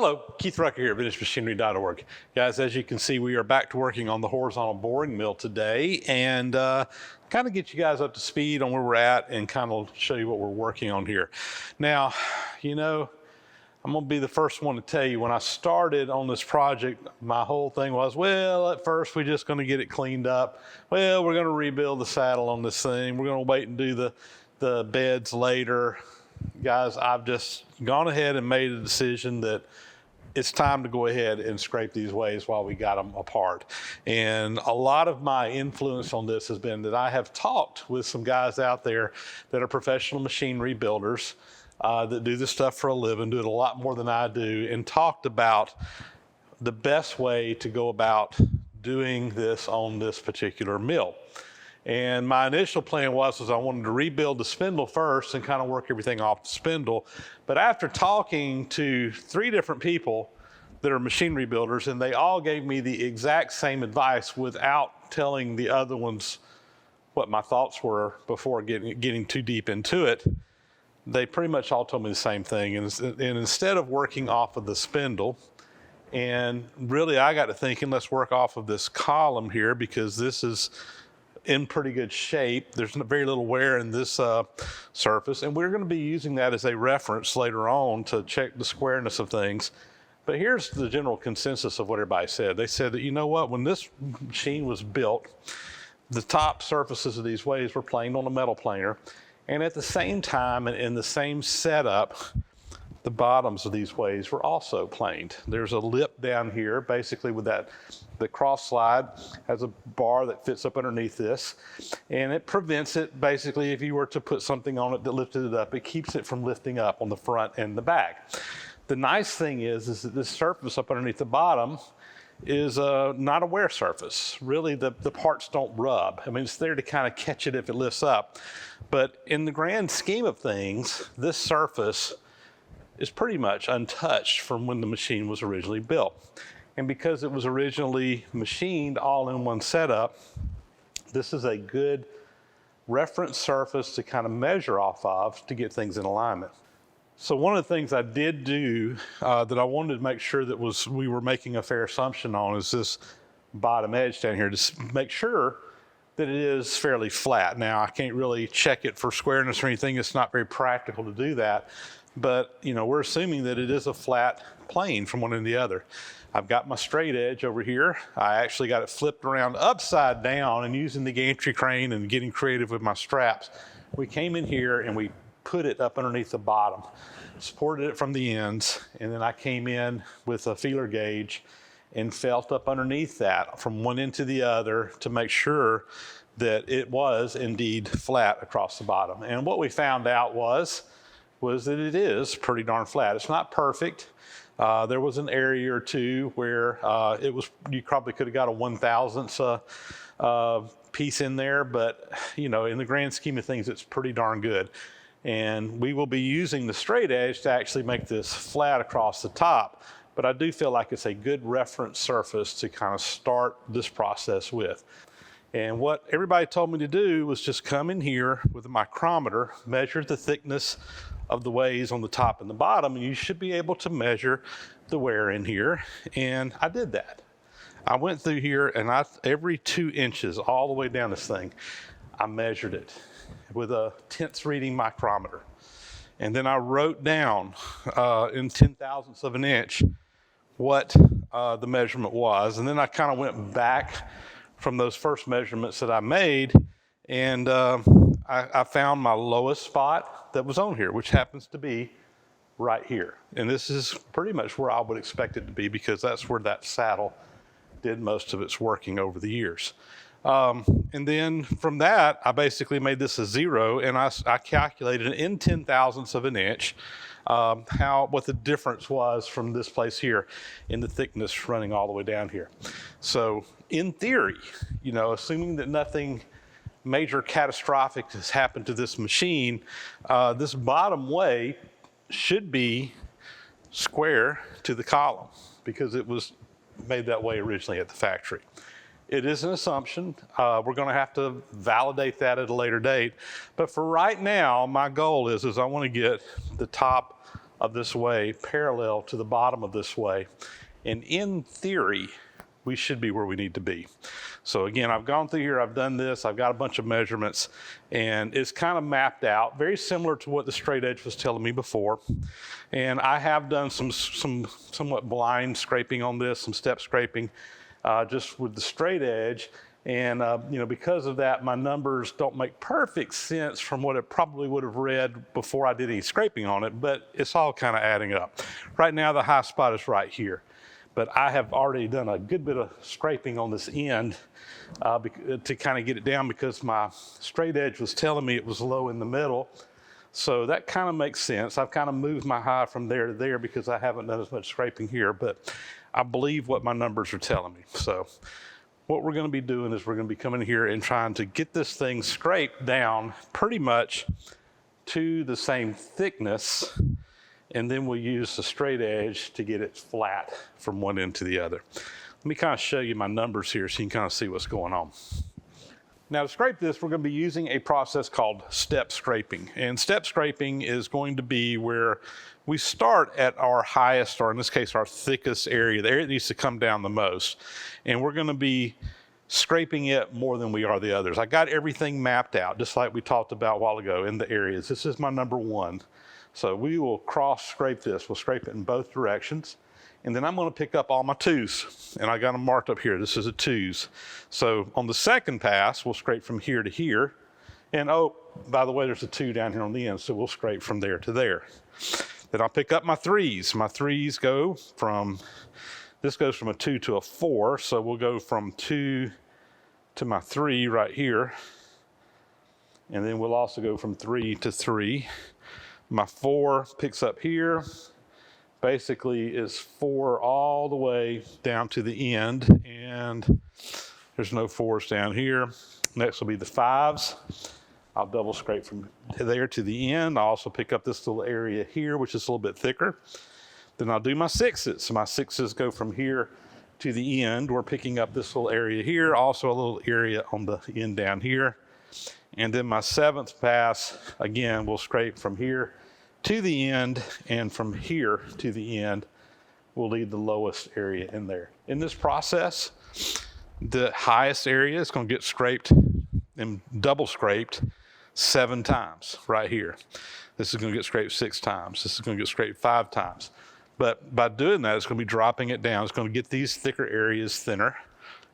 Hello, Keith Rucker here at VintageMachinery.org. Guys, as you can see, we are back to working on the horizontal boring mill today and kind of get you guys up to speed on where we're at and kind of show you what we're working on here. Now, you know, I'm gonna be the first one to tell you, when I started on this project, my whole thing was, well, at first we're just gonna get it cleaned up. Well, we're gonna rebuild the saddle on this thing. We're gonna wait and do the beds later. Guys, I've just gone ahead and made a decision that it's time to go ahead and scrape these ways while we got them apart. And a lot of my influence on this has been that I have talked with some guys out there that are professional machinery builders that do this stuff for a living, do it a lot more than I do, and talked about the best way to go about doing this on this particular mill. And my initial plan was I wanted to rebuild the spindle first and kind of work everything off the spindle. But after talking to 3 different people that are machinery builders, and they all gave me the exact same advice without telling the other ones what my thoughts were before getting too deep into it, they pretty much all told me the same thing. And instead of working off of the spindle, and really I got to thinking, let's work off of this column here, because this is in pretty good shape. There's very little wear in this surface, and we're going to be using that as a reference later on to check the squareness of things. But here's the general consensus of what everybody said. They said that, you know what, when this machine was built, the top surfaces of these ways were planed on a metal planer, and at the same time and in the same setup, the bottoms of these ways were also planed. There's a lip down here, basically with that, the cross slide has a bar that fits up underneath this, and it prevents it, basically, if you were to put something on it that lifted it up, it keeps it from lifting up on the front and the back. The nice thing is that this surface up underneath the bottom is not a wear surface. Really, the parts don't rub. I mean, it's there to kind of catch it if it lifts up. But in the grand scheme of things, this surface is pretty much untouched from when the machine was originally built. And because it was originally machined all in one setup, this is a good reference surface to kind of measure off of to get things in alignment. So one of the things I did do that I wanted to make sure that we were making a fair assumption on is this bottom edge down here, to make sure that it is fairly flat. Now, I can't really check it for squareness or anything. It's not very practical to do that. But, you know, we're assuming that it is a flat plane from one end to the other. I've got my straight edge over here. I actually got it flipped around upside down, and using the gantry crane and getting creative with my straps, we came in here and we put it up underneath the bottom, supported it from the ends, and then I came in with a feeler gauge and felt up underneath that from one end to the other to make sure that it was indeed flat across the bottom. And what we found out was that it is pretty darn flat. It's not perfect. There was an area or two where you probably could have got a 1/1000th piece in there, but you know, in the grand scheme of things, it's pretty darn good. And we will be using the straight edge to actually make this flat across the top, but I do feel like it's a good reference surface to kind of start this process with. And what everybody told me to do was just come in here with a micrometer, measure the thickness of the ways on the top and the bottom, and you should be able to measure the wear in here. And I did that. I went through here, and every 2 inches all the way down this thing, I measured it with a tenths reading micrometer. And then I wrote down in 10,000ths of an inch what the measurement was. And then I kind of went back from those first measurements that I made, and I found my lowest spot that was on here, which happens to be right here. And this is pretty much where I would expect it to be, because that's where that saddle did most of its working over the years. And then from that, I basically made this a 0, and I calculated in 10,000ths of an inch what the difference was from this place here in the thickness running all the way down here. So in theory, you know, assuming that nothing major catastrophic has happened to this machine, this bottom way should be square to the column, because it was made that way originally at the factory. It is an assumption. We're going to have to validate that at a later date. But for right now, my goal is I want to get the top of this way parallel to the bottom of this way. And in theory, we should be where we need to be. So again, I've gone through here, I've done this, I've got a bunch of measurements, and it's kind of mapped out, very similar to what the straight edge was telling me before. And I have done some somewhat blind scraping on this, some step scraping, just with the straight edge. And you know, because of that, my numbers don't make perfect sense from what it probably would have read before I did any scraping on it, but it's all kind of adding up. Right now, the high spot is right here. But I have already done a good bit of scraping on this end to kind of get it down, because my straight edge was telling me it was low in the middle. So that kind of makes sense. I've kind of moved my high from there to there because I haven't done as much scraping here, but I believe what my numbers are telling me. So what we're going to be doing is we're going to be coming here and trying to get this thing scraped down pretty much to the same thickness, and then we'll use the straight edge to get it flat from one end to the other. Let me kind of show you my numbers here so you can kind of see what's going on. Now to scrape this, we're going to be using a process called step scraping. And step scraping is going to be where we start at our highest, or in this case, our thickest area, the area that needs to come down the most. And we're going to be scraping it more than we are the others. I got everything mapped out, just like we talked about a while ago in the areas. This is my number one. So we will cross scrape this. We'll scrape it in both directions. And then I'm going to pick up all my twos. And I got them marked up here. This is a twos. So on the second pass, we'll scrape from here to here. And oh, by the way, there's a two down here on the end. So we'll scrape from there to there. Then I'll pick up my threes. My threes go from, this goes from a 2 to a 4. So we'll go from 2 to my 3 right here. And then we'll also go from 3 to 3. My 4 picks up here, basically is 4 all the way down to the end, and there's no 4s down here. Next will be the 5s. I'll double scrape from there to the end. I'll also pick up this little area here, which is a little bit thicker. Then I'll do my 6s. So my 6s go from here to the end. We're picking up this little area here, also a little area on the end down here. And then my 7th pass, again, we'll scrape from here to the end, and from here to the end, we'll leave the lowest area in there. In this process, the highest area is going to get scraped and double scraped 7 times right here. This is going to get scraped 6 times. This is going to get scraped 5 times. But by doing that, it's going to be dropping it down. It's going to get these thicker areas thinner.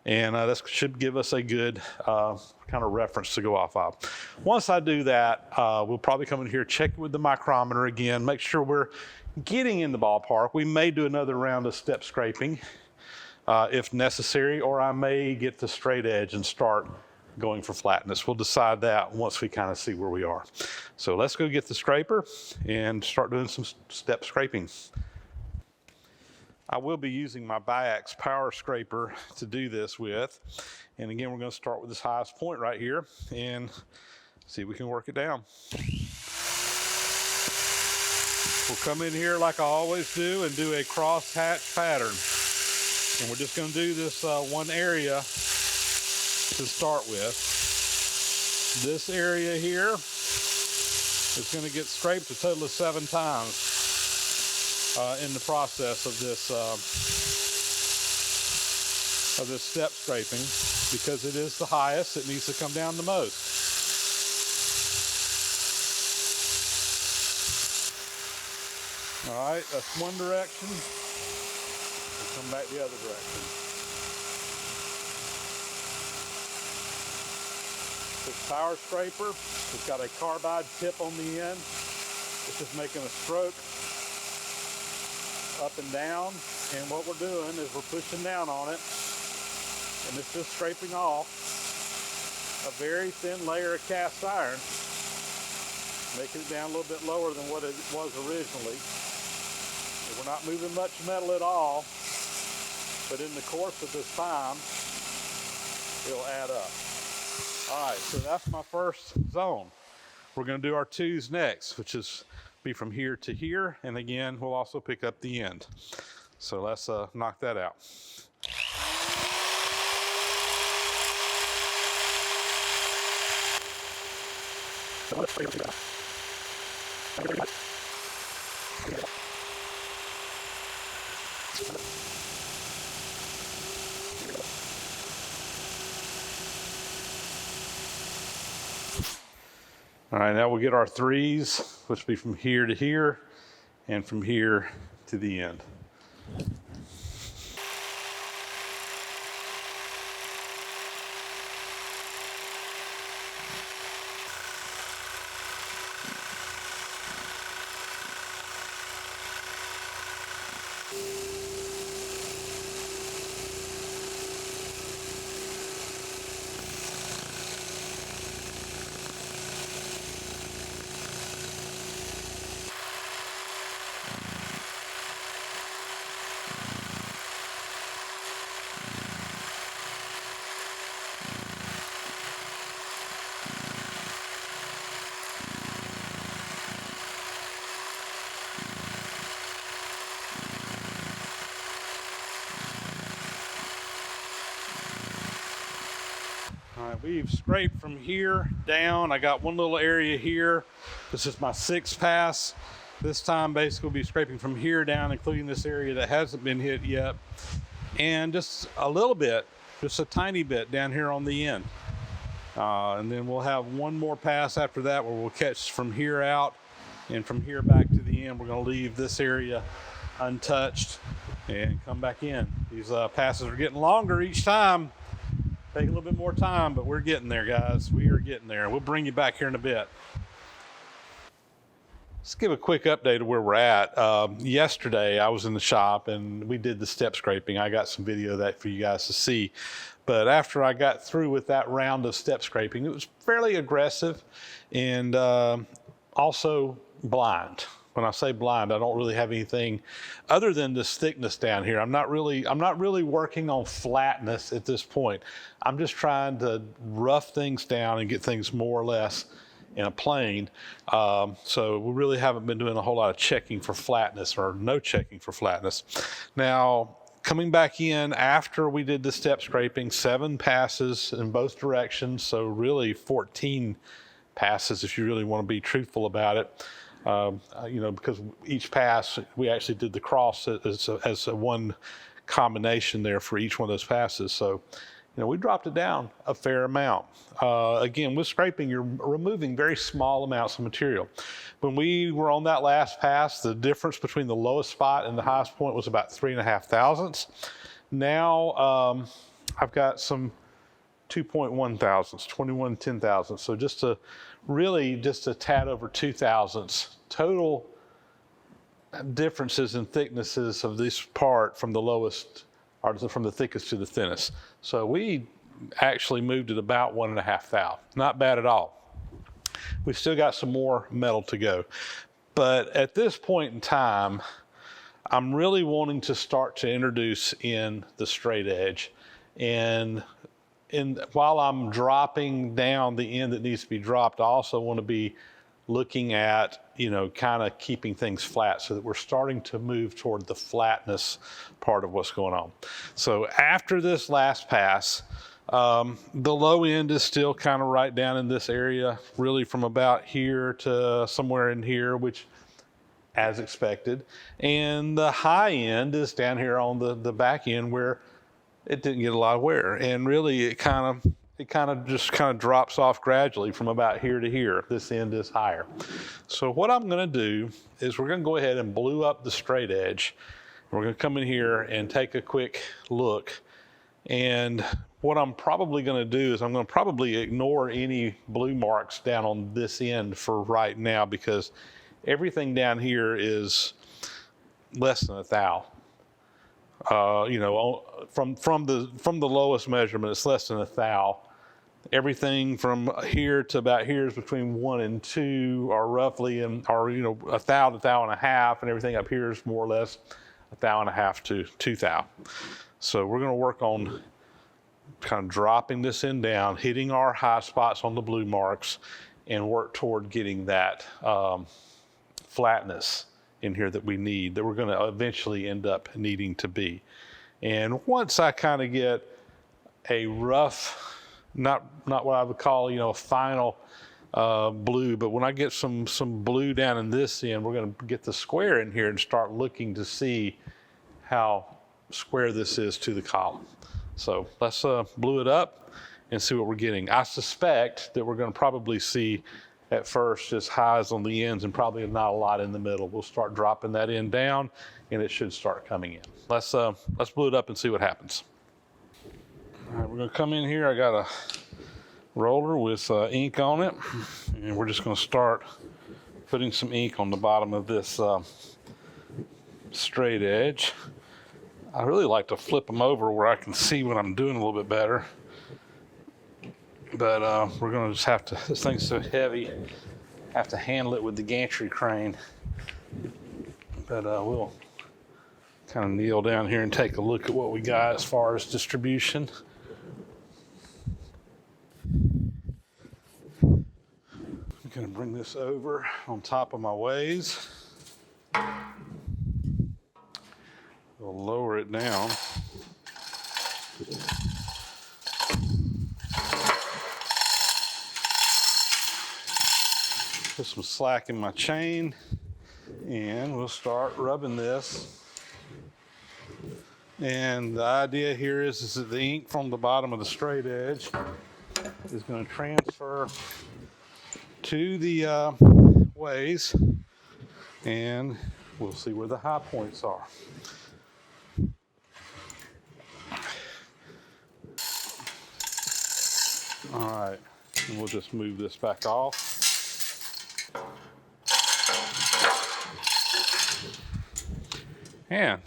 And that should give us a good kind of reference to go off of. Once I do that, we'll probably come in here, check it with the micrometer again, make sure we're getting in the ballpark. We may do another round of step scraping if necessary, or I may get the straight edge and start going for flatness. We'll decide that once we kind of see where we are. So let's go get the scraper and start doing some step scraping. I will be using my Biax power scraper to do this with. And again, we're going to start with this highest point right here and see if we can work it down. We'll come in here like I always do and do a cross hatch pattern. And we're just going to do this one area to start with. This area here is going to get scraped a total of 7 times. In the process of this step scraping, because it is the highest, it needs to come down the most. All right, that's one direction. We'll come back the other direction. This power scraper has got a carbide tip on the end. It's just making a stroke up and down, and what we're doing is we're pushing down on it, and it's just scraping off a very thin layer of cast iron, making it down a little bit lower than what it was originally. And we're not moving much metal at all, but in the course of this time, it'll add up. All right, so that's my first zone. We're going to do our 2s next, which is be from here to here, and again we'll also pick up the end. So let's knock that out. All right, now we'll get our 3s, which will be from here to here and from here to the end. All right, we've scraped from here down. I got one little area here. This is my 6th pass. This time basically we'll be scraping from here down, including this area that hasn't been hit yet. And just a little bit, just a tiny bit down here on the end. And then we'll have one more pass after that where we'll catch from here out, and from here back to the end. We're gonna leave this area untouched and come back in. These passes are getting longer each time. Take a little bit more time, but we're getting there, guys. We are getting there. We'll bring you back here in a bit. Let's give a quick update of where we're at. Yesterday, I was in the shop and we did the step scraping. I got some video of that for you guys to see. But after I got through with that round of step scraping, it was fairly aggressive and also blind. When I say blind, I don't really have anything other than this thickness down here. I'm not really working on flatness at this point. I'm just trying to rough things down and get things more or less in a plane. So we really haven't been doing a whole lot of checking for flatness, or no checking for flatness. Now, coming back in after we did the step scraping, 7 passes in both directions. So really 14 passes if you really want to be truthful about it. You know, because each pass, we actually did the cross as a one combination there for each one of those passes. So, you know, we dropped it down a fair amount. Again, with scraping, you're removing very small amounts of material. When we were on that last pass, the difference between the lowest spot and the highest point was about 3.5 thousandths. Now, I've got some 2.1 thousandths, 21 10 thousandths. So just a tad over 2 thousandths total differences in thicknesses of this part from the lowest, or from the thickest to the thinnest. So we actually moved it about 1.5 thou. Not bad at all. We've still got some more metal to go. But at this point in time, I'm really wanting to start to introduce in the straight edge. And while I'm dropping down the end that needs to be dropped, I also want to be looking at, you know, kind of keeping things flat so that we're starting to move toward the flatness part of what's going on. So after this last pass, the low end is still kind of right down in this area, really from about here to somewhere in here, which as expected. And the high end is down here on the back end where it didn't get a lot of wear. And really it kind of drops off gradually from about here to here. This end is higher. So what I'm gonna do is we're gonna go ahead and blue up the straight edge. We're gonna come in here and take a quick look. And what I'm probably gonna do is I'm gonna probably ignore any blue marks down on this end for right now, because everything down here is less than 1 thou. You know, from the lowest measurement, it's less than 1 thou. Everything from here to about here is between 1 and 2, or roughly, or you know, 1 thou to 1.5 thou, and everything up here is more or less 1.5 thou to 2 thou. So we're going to work on kind of dropping this end down, hitting our high spots on the blue marks, and work toward getting that flatness in here that we need, that we're going to eventually end up needing to be. And once I kind of get a rough, not what I would call, you know, a final blue, but when I get some blue down in this end, we're going to get the square in here and start looking to see how square this is to the column. So let's blue it up and see what we're getting. I suspect that we're going to probably see at first just highs on the ends and probably not a lot in the middle. We'll start dropping that end down and it should start coming in. Let's blue it up and see what happens. All right, we're gonna come in here. I got a roller with ink on it, and we're just gonna start putting some ink on the bottom of this straight edge. I really like to flip them over where I can see what I'm doing a little bit better. But we're gonna just have to, this thing's so heavy, have to handle it with the gantry crane. But we'll kind of kneel down here and take a look at what we got as far as distribution. I'm gonna bring this over on top of my ways. We'll lower it down. Put some slack in my chain, and we'll start rubbing this. And the idea here is that the ink from the bottom of the straight edge is going to transfer to the ways, and we'll see where the high points are. All right, and we'll just move this back off. And,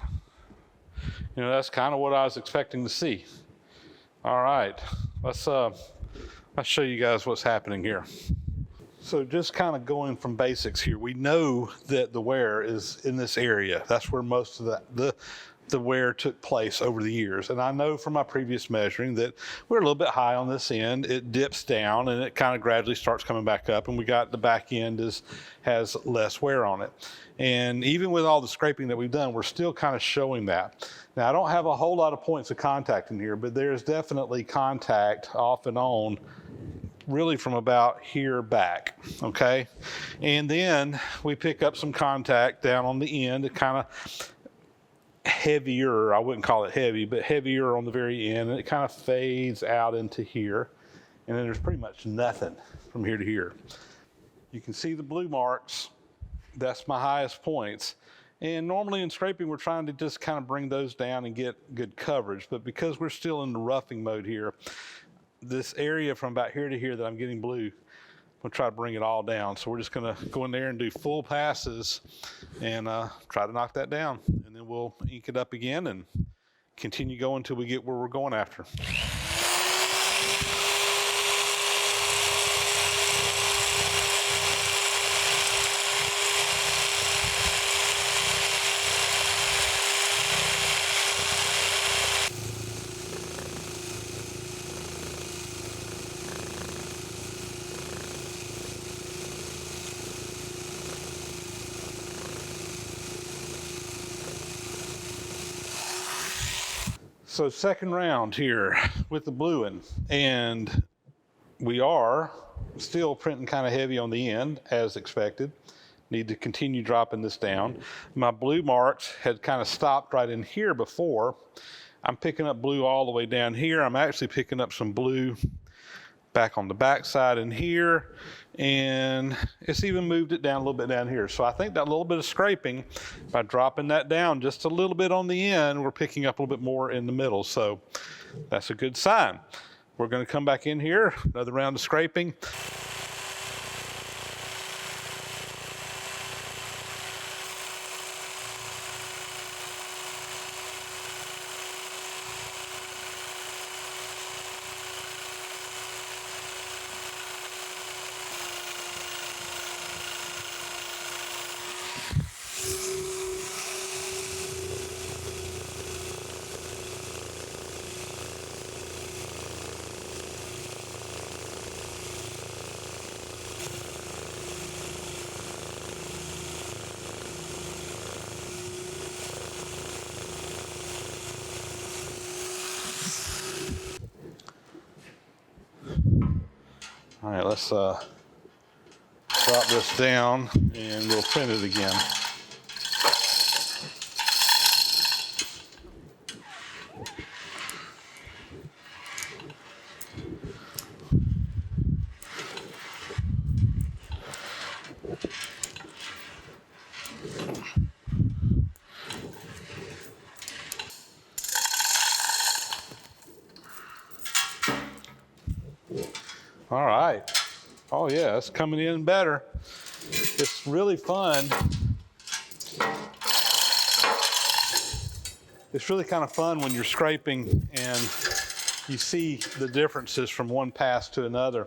you know, that's kind of what I was expecting to see. All right, let's show you guys what's happening here. So just kind of going from basics here, we know that the wear is in this area. That's where most of the wear took place over the years. And I know from my previous measuring that we're a little bit high on this end. It dips down and it kind of gradually starts coming back up, and we got the back end has less wear on it. And even with all the scraping that we've done, we're still kind of showing that. Now, I don't have a whole lot of points of contact in here, but there's definitely contact off and on really from about here back, okay? And then we pick up some contact down on the end, it kind of heavier, I wouldn't call it heavy, but heavier on the very end, and it kind of fades out into here, and then there's pretty much nothing from here to here. You can see the blue marks. That's my highest points. And normally in scraping, we're trying to just kind of bring those down and get good coverage, but because we're still in the roughing mode here, this area from about here to here that I'm getting blue, we'll try to bring it all down. So we're just gonna go in there and do full passes and try to knock that down. And then we'll ink it up again and continue going until we get where we're going after. So second round here with the blue one, and we are still printing kind of heavy on the end as expected. Need to continue dropping this down. My blue marks had kind of stopped right in here before. I'm picking up blue all the way down here. I'm actually picking up some blue back on the back side in here, and it's even moved it down a little bit down here. So I think that little bit of scraping, by dropping that down just a little bit on the end, we're picking up a little bit more in the middle. So that's a good sign. We're going to come back in here, another round of scraping. All right, let's drop this down and we'll print it again. All right. Oh yeah, it's coming in better. It's really fun. It's really kind of fun when you're scraping and you see the differences from one pass to another.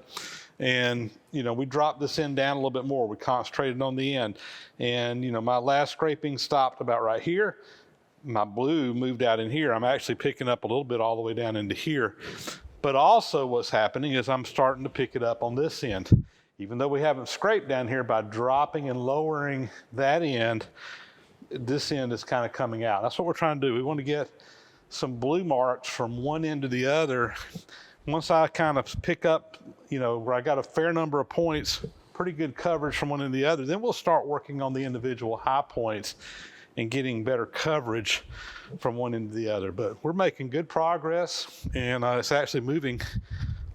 And, you know, we dropped this end down a little bit more. We concentrated on the end. And, you know, my last scraping stopped about right here. My blue moved out in here. I'm actually picking up a little bit all the way down into here. But also what's happening is I'm starting to pick it up on this end. Even though we haven't scraped down here, by dropping and lowering that end, this end is kind of coming out. That's what we're trying to do. We want to get some blue marks from one end to the other. Once I kind of pick up, you know, where I got a fair number of points, pretty good coverage from one end to the other, then we'll start working on the individual high points and getting better coverage from one end to the other. But we're making good progress, and it's actually moving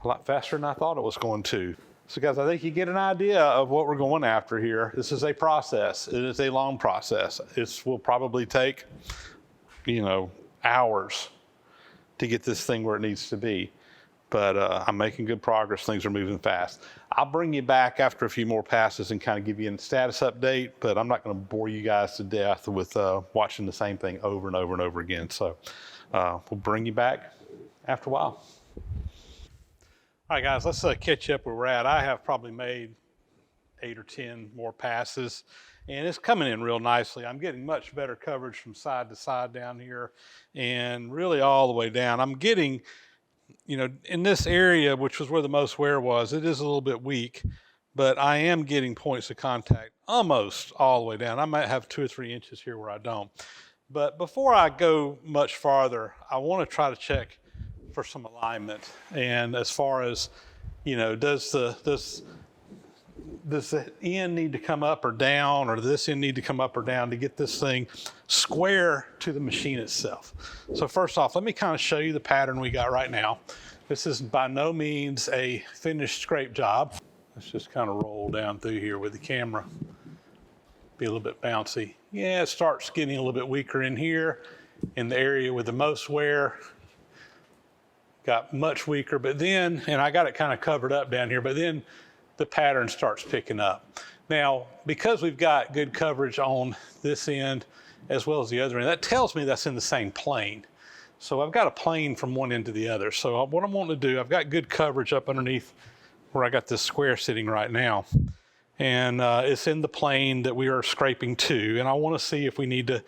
a lot faster than I thought it was going to. So guys, I think you get an idea of what we're going after here. This is a process. It is a long process. It will probably take, you know, hours to get this thing where it needs to be. But I'm making good progress. Things are moving fast. I'll bring you back after a few more passes and kind of give you a status update, but I'm not going to bore you guys to death with watching the same thing over and over and over again. So we'll bring you back after a while. All right, guys, let's catch up where we're at. I have probably made 8 or 10 more passes, and it's coming in real nicely. I'm getting much better coverage from side to side down here and really all the way down. I'm getting, you know, in this area, which was where the most wear was, it is a little bit weak, but I am getting points of contact almost all the way down. I might have 2 or 3 inches here where I don't. But before I go much farther, I want to try to check for some alignment. And as far as, you know, does the end need to come up or down, or this end need to come up or down to get this thing square to the machine itself? So first off, let me kind of show you the pattern we got right now. This is by no means a finished scrape job. Let's just kind of roll down through here with the camera. Be a little bit bouncy. Yeah, it starts getting a little bit weaker in here in the area with the most wear. Got much weaker, but then, and I got it kind of covered up down here, but then the pattern starts picking up. Now, because we've got good coverage on this end as well as the other end, that tells me that's in the same plane. So I've got a plane from one end to the other. So what I'm wanting to do, I've got good coverage up underneath where I got this square sitting right now. And it's in the plane that we are scraping to. And I want to see if we need to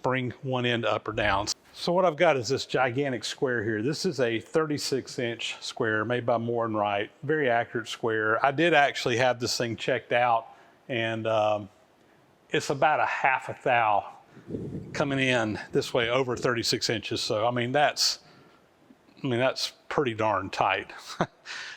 bring one end up or down. So what I've got is this gigantic square here. This is a 36-inch square made by Moore & Wright. Very accurate square. I did actually have this thing checked out, and it's about a half a thou coming in this way over 36 inches. So I mean that's pretty darn tight.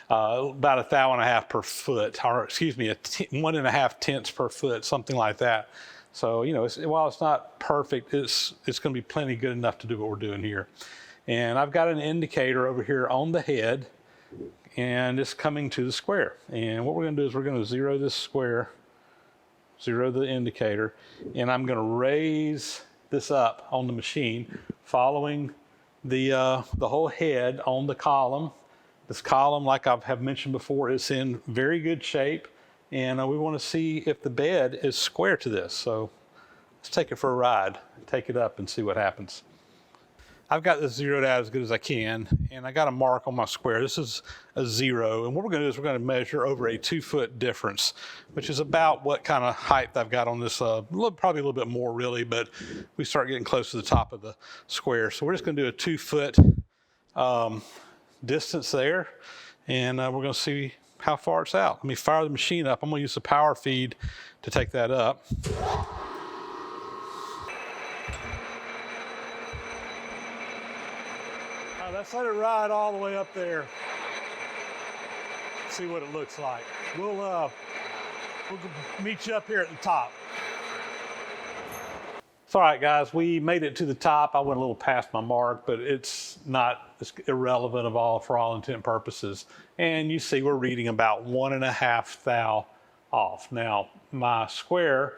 About a thou and a half per foot, or excuse me, 1.5 tenths per foot, something like that. So, you know, while it's not perfect, it's going to be plenty good enough to do what we're doing here. And I've got an indicator over here on the head, and it's coming to the square. And what we're going to do is we're going to zero this square, zero the indicator, and I'm going to raise this up on the machine, following the whole head on the column. This column, like I have mentioned before, is in very good shape. And we want to see if the bed is square to this. So let's take it for a ride, take it up and see what happens. I've got this zeroed out as good as I can, and I got a mark on my square. This is a 0, and what we're going to do is we're going to measure over a 2-foot difference, which is about what kind of height I've got on this, probably a little bit more really, but we start getting close to the top of the square. So we're just going to do a 2-foot distance there, and we're going to see how far it's out. Let me fire the machine up. I'm going to use the power feed to take that up. Let's let it ride all the way up there. See what it looks like. We'll meet you up here at the top. It's all right, guys. We made it to the top. I went a little past my mark, but it's irrelevant for all intent and purposes. And you see we're reading about 1.5 thou off. Now, my square,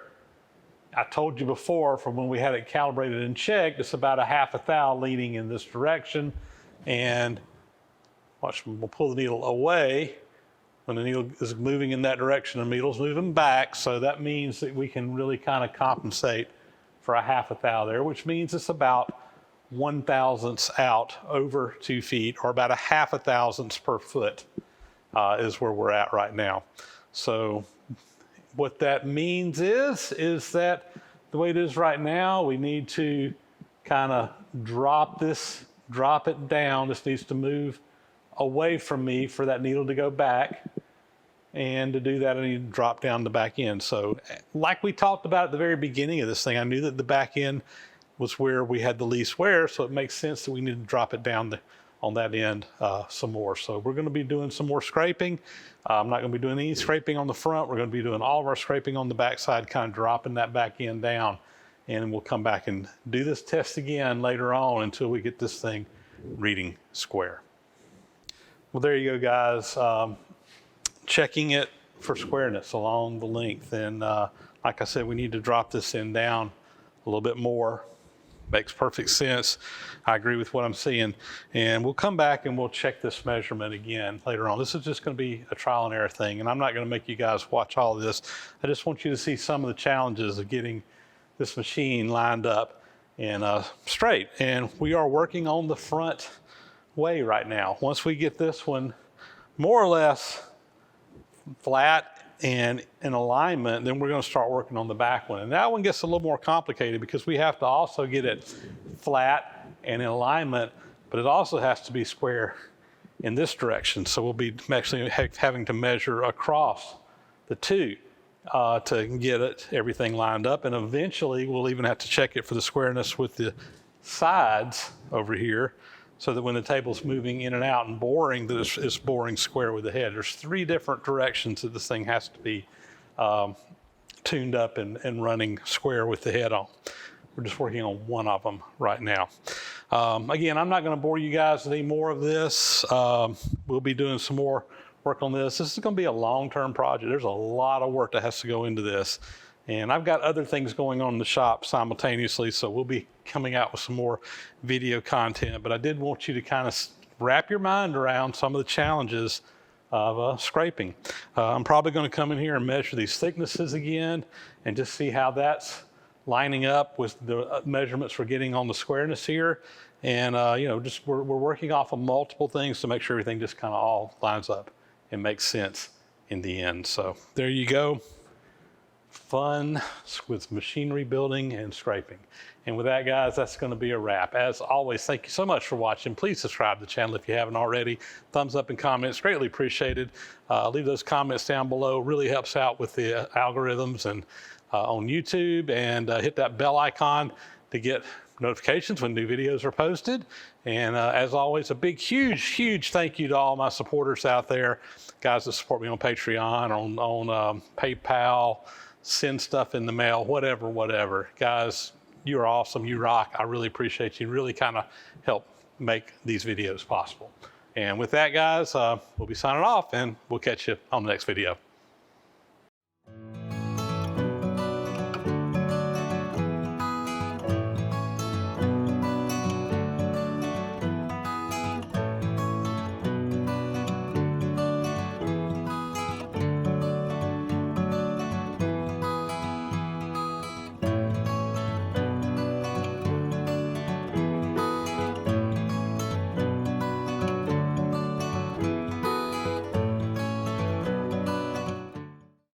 I told you before from when we had it calibrated and checked, it's about a half a thou leaning in this direction. And watch, we'll pull the needle away. when the needle is moving in that direction, the needle's moving back. So that means that we can really kind of compensate for a 1/2 thou there, which means it's about 1/1000 out over 2 feet, or about a 1/2 thousandths per foot is where we're at right now. So what that means is that the way it is right now, we need to kind of drop it down. This needs to move away from me for that needle to go back. And to do that, I need to drop down the back end. So like we talked about at the very beginning of this thing, I knew that the back end was where we had the least wear, so it makes sense that we need to drop it down on that end some more. So we're going to be doing some more scraping. I'm not going to be doing any scraping on the front. We're going to be doing all of our scraping on the back side, kind of dropping that back end down. And we'll come back and do this test again later on until we get this thing reading square. Well, there you go, guys. Checking it for squareness along the length. And like I said, we need to drop this end down a little bit more. Makes perfect sense. I agree with what I'm seeing. And we'll come back and we'll check this measurement again later on. This is just going to be a trial and error thing, and I'm not going to make you guys watch all of this. I just want you to see some of the challenges of getting this machine lined up and straight. And we are working on the front way right now. Once we get this one more or less flat and in alignment, then we're going to start working on the back one. And that one gets a little more complicated because we have to also get it flat and in alignment, but it also has to be square in this direction. So we'll be actually having to measure across the two to get everything lined up. And eventually we'll even have to check it for the squareness with the sides over here, so that when the table's moving in and out and boring, that it's boring square with the head. There's 3 different directions that this thing has to be tuned up and running square with the head on. We're just working on one of them right now. Again, I'm not going to bore you guys with any more of this. We'll be doing some more work on this. This is going to be a long-term project. There's a lot of work that has to go into this. And I've got other things going on in the shop simultaneously, so we'll be coming out with some more video content. But I did want you to kind of wrap your mind around some of the challenges of scraping. I'm probably going to come in here and measure these thicknesses again and just see how that's lining up with the measurements we're getting on the squareness here. And just we're working off of multiple things to make sure everything just kind of all lines up and makes sense in the end. So there you go. Fun with machinery building and scraping. And with that, guys, that's going to be a wrap. As always, thank you so much for watching. Please subscribe to the channel if you haven't already. Thumbs up and comments, greatly appreciated. Leave those comments down below. Really helps out with the algorithms and on YouTube. And hit that bell icon to get notifications when new videos are posted. And as always, a big, huge thank you to all my supporters out there, guys that support me on Patreon, on PayPal, send stuff in the mail, whatever. Guys, you are awesome. You rock. I really appreciate you. Really kind of help make these videos possible. And with that, guys, we'll be signing off, and we'll catch you on the next video.